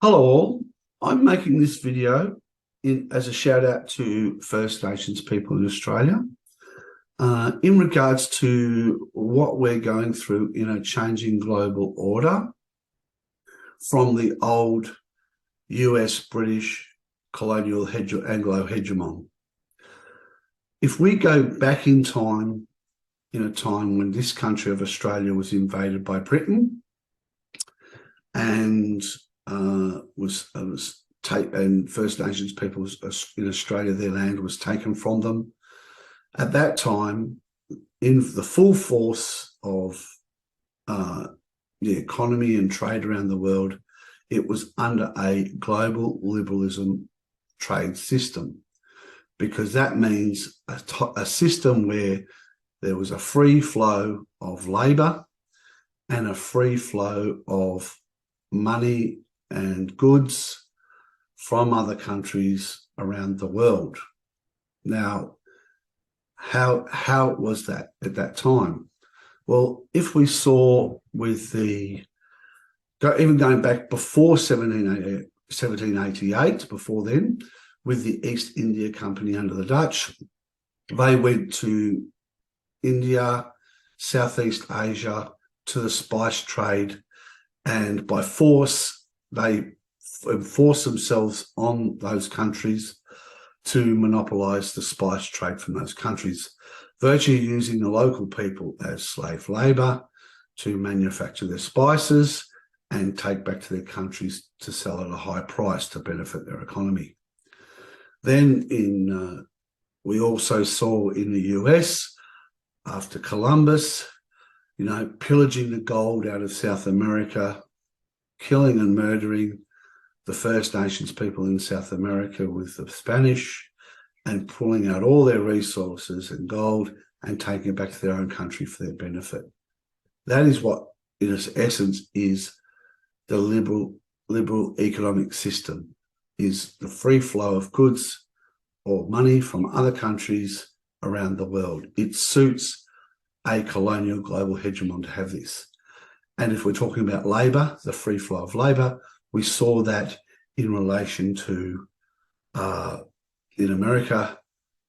Hello all, I'm making this video as a shout out to First Nations people in Australia in regards to what we're going through in a changing global order from the old US, British, colonial Anglo hegemon. If we go back in time, in a time when this country of Australia was invaded by Britain and and First Nations people in Australia, their land was taken from them. At that time, in the full force of the economy and trade around the world, it was under a global liberalism trade system, because that means a system where there was a free flow of labour and a free flow of money and goods from other countries around the world. Now, how was that at that time? Well, if we saw with even going back before 1788, before then, with the East India Company under the Dutch, they went to India, Southeast Asia, to the spice trade, and by force, they enforce themselves on those countries to monopolise the spice trade from those countries, virtually using the local people as slave labour to manufacture their spices and take back to their countries to sell at a high price to benefit their economy. Then we also saw in the US, after Columbus, pillaging the gold out of South America, killing and murdering the First Nations people in South America with the Spanish, and pulling out all their resources and gold and taking it back to their own country for their benefit. That is what, in its essence, is the liberal economic system, is the free flow of goods or money from other countries around the world. It suits a colonial global hegemon to have this. And if we're talking about labour, the free flow of labour, we saw that in relation to, in America,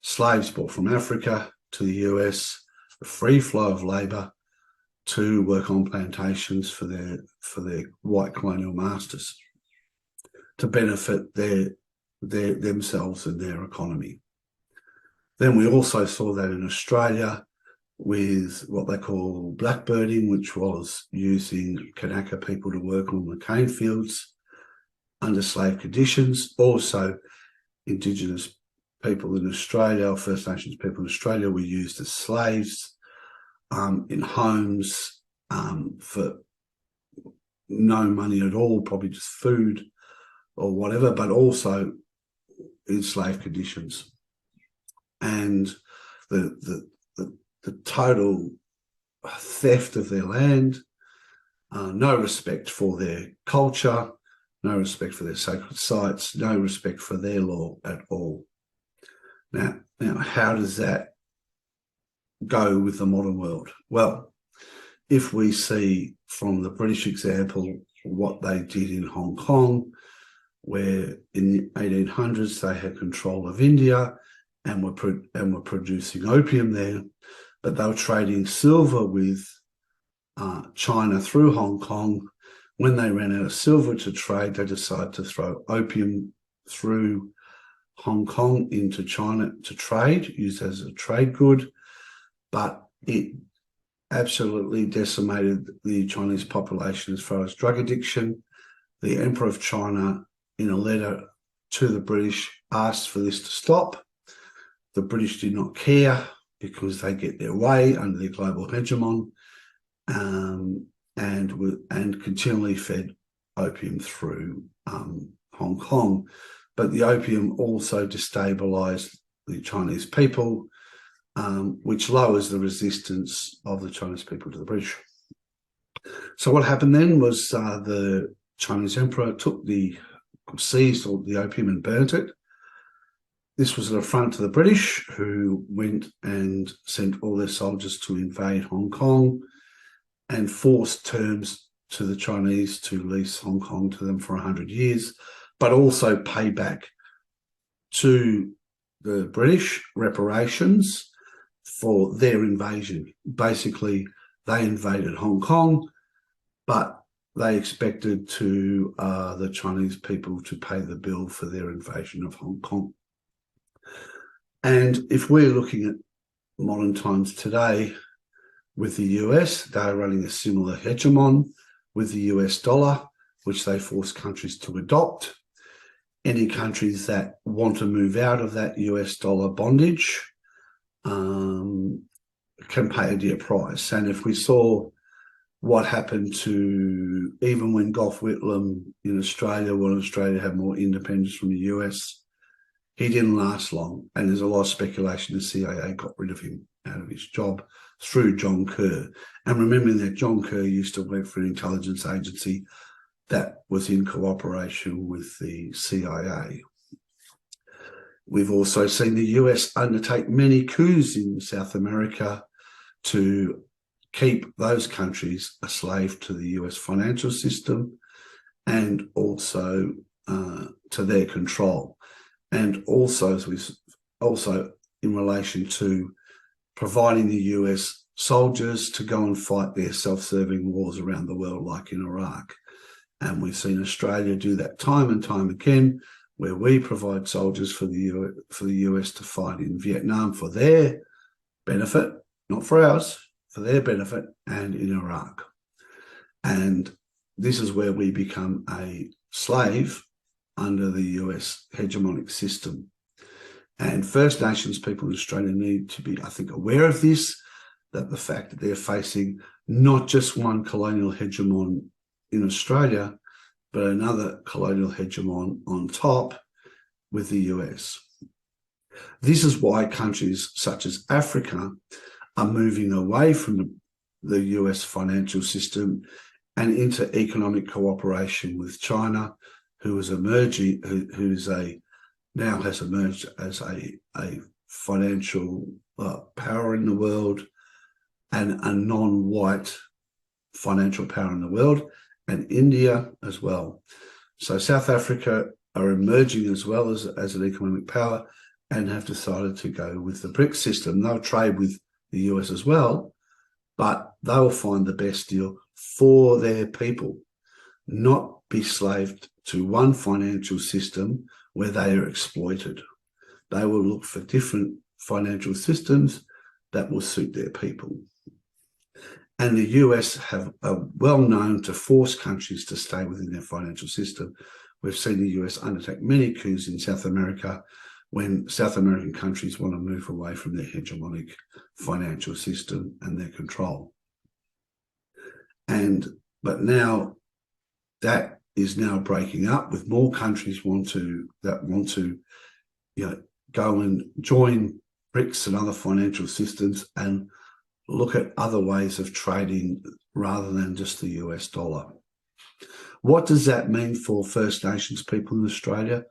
slaves brought from Africa to the US, the free flow of labour to work on plantations for their white colonial masters to benefit themselves and their economy. Then we also saw that in Australia with what they call blackbirding, which was using Kanaka people to work on the cane fields under slave conditions. Also, Indigenous people in Australia, or First Nations people in Australia, were used as slaves in homes for no money at all, probably just food or whatever, but also in slave conditions. And the total theft of their land, no respect for their culture, no respect for their sacred sites, no respect for their law at all. Now, how does that go with the modern world? Well, if we see from the British example what they did in Hong Kong, where in the 1800s they had control of India and were producing opium there, but they were trading silver with China through Hong Kong. When they ran out of silver to trade, they decided to throw opium through Hong Kong into China to trade, used as a trade good, but it absolutely decimated the Chinese population as far as drug addiction. The Emperor of China, in a letter to the British, asked for this to stop. The British did not care, because they get their way under the global hegemon, and continually fed opium through Hong Kong. But the opium also destabilised the Chinese people, which lowers the resistance of the Chinese people to the British. So what happened then was the Chinese emperor seized all the opium and burnt it. This was an affront to the British, who went and sent all their soldiers to invade Hong Kong and forced terms to the Chinese to lease Hong Kong to them for 100 years, but also pay back to the British reparations for their invasion. Basically, they invaded Hong Kong, but they expected the Chinese people to pay the bill for their invasion of Hong Kong. And if we're looking at modern times today with the US, they're running a similar hegemon with the US dollar, which they force countries to adopt. Any countries that want to move out of that US dollar bondage can pay a dear price. And if we saw what happened to, even when Gough Whitlam in Australia, when Australia had more independence from the US, he didn't last long. And there's a lot of speculation the CIA got rid of him out of his job through John Kerr. And remembering that John Kerr used to work for an intelligence agency that was in cooperation with the CIA. We've also seen the US undertake many coups in South America to keep those countries a slave to the US financial system and also to their control. And also in relation to providing the US soldiers to go and fight their self-serving wars around the world, like in Iraq. And we've seen Australia do that time and time again, where we provide soldiers for the US to fight in Vietnam for their benefit, not for ours, for their benefit, and in Iraq. And this is where we become a slave under the US hegemonic system. And First Nations people in Australia need to be, I think, aware of this, that the fact that they're facing not just one colonial hegemon in Australia, but another colonial hegemon on top with the US. This is why countries such as Africa are moving away from the US financial system and into economic cooperation with China, who is emerging, now has emerged as a financial power in the world and a non-white financial power in the world, and India as well. So South Africa are emerging as well as an economic power and have decided to go with the BRICS system. They'll trade with the US as well, but they will find the best deal for their people, not be slaved to one financial system where they are exploited. They will look for different financial systems that will suit their people. And the US are well known to force countries to stay within their financial system. We've seen the US undertake many coups in South America when South American countries want to move away from their hegemonic financial system and their control. But now that is now breaking up, with more countries want to go and join BRICS and other financial systems and look at other ways of trading rather than just the US dollar. What does that mean for First Nations people in Australia?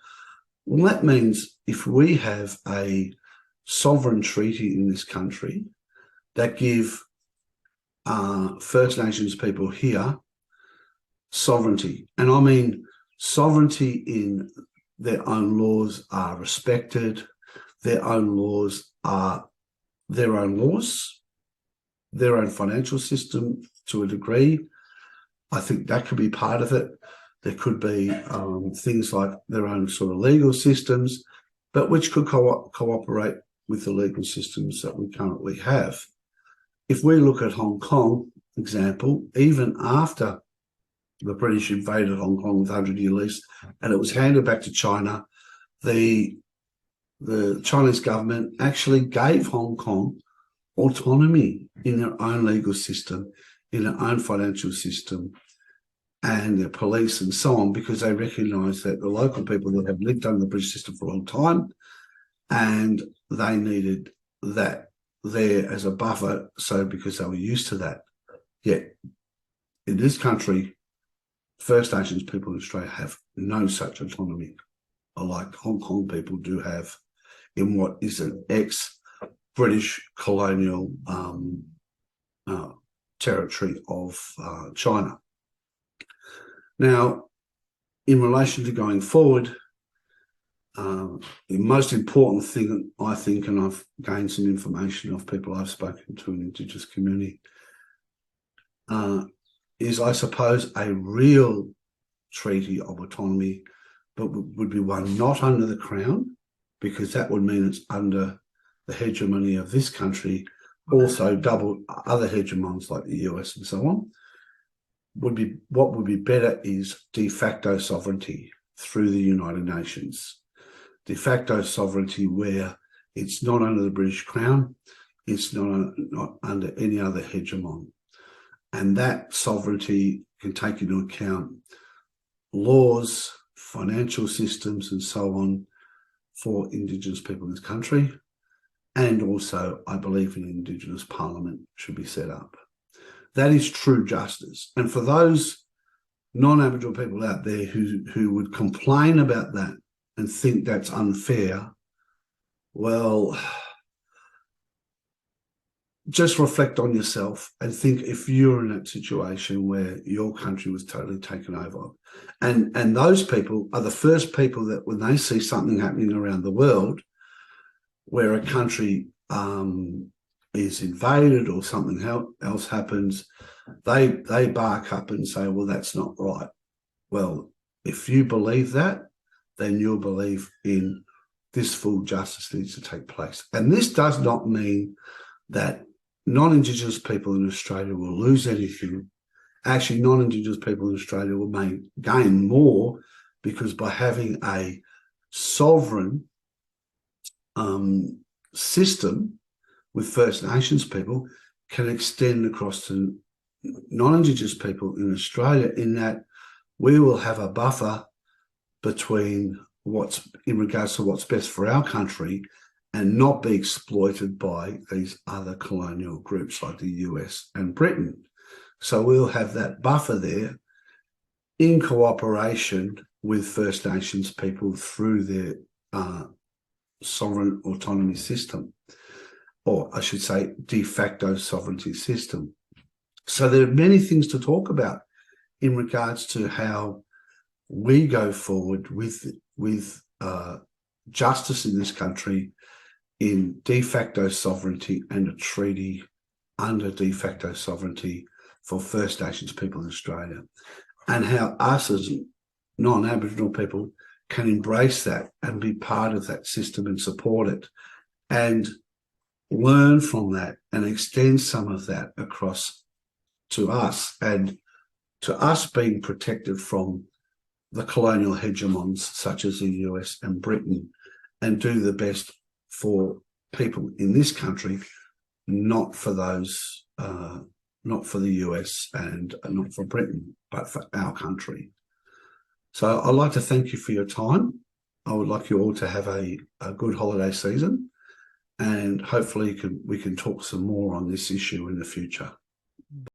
Well, that means if we have a sovereign treaty in this country that give First Nations people here sovereignty, and I mean sovereignty in their own laws are respected, their own laws are their own laws, their own financial system to a degree. I think that could be part of it. There could be things like their own sort of legal systems, but which could cooperate with the legal systems that we currently have. If we look at Hong Kong, example, even after the British invaded Hong Kong with 100-year lease and it was handed back to China, the Chinese government actually gave Hong Kong autonomy in their own legal system, in their own financial system, and their police and so on, because they recognised that the local people that have lived under the British system for a long time, and they needed that there as a buffer, so because they were used to that. Yet in this country, First Nations people in Australia have no such autonomy, like Hong Kong people do have in what is an ex-British colonial territory of China. Now, in relation to going forward, the most important thing, I think, and I've gained some information of people I've spoken to in the Indigenous community, is, I suppose, a real treaty of autonomy, but would be one not under the Crown, because that would mean it's under the hegemony of this country, also double other hegemons like the US and so on. What would be better is de facto sovereignty through the United Nations. De facto sovereignty where it's not under the British Crown, it's not under any other hegemon. And that sovereignty can take into account laws, financial systems, and so on for Indigenous people in this country. And also, I believe an Indigenous Parliament should be set up. That is true justice. And for those non-Aboriginal people out there who would complain about that and think that's unfair, well, just reflect on yourself and think if you're in that situation where your country was totally taken over. And those people are the first people that, when they see something happening around the world where a country is invaded or something else happens, they bark up and say, well, that's not right. Well, if you believe that, then you'll believe in this full justice needs to take place. And this does not mean that non-Indigenous people in Australia will lose anything. Actually, non-Indigenous people in Australia will gain more, because by having a sovereign system with First Nations people can extend across to non-Indigenous people in Australia, in that we will have a buffer between in regards to what's best for our country, and not be exploited by these other colonial groups like the US and Britain. So we'll have that buffer there in cooperation with First Nations people through their sovereign autonomy system, or I should say de facto sovereignty system. So there are many things to talk about in regards to how we go forward with justice in this country, in de facto sovereignty and a treaty under de facto sovereignty for First Nations people in Australia, and how us as non-Aboriginal people can embrace that and be part of that system and support it, and learn from that and extend some of that across to us, and to us being protected from the colonial hegemons such as the US and Britain, and do the best for people in this country, not for those, not for the US and not for Britain, but for our country. So I'd like to thank you for your time. I would like you all to have a good holiday season, and hopefully we can talk some more on this issue in the future.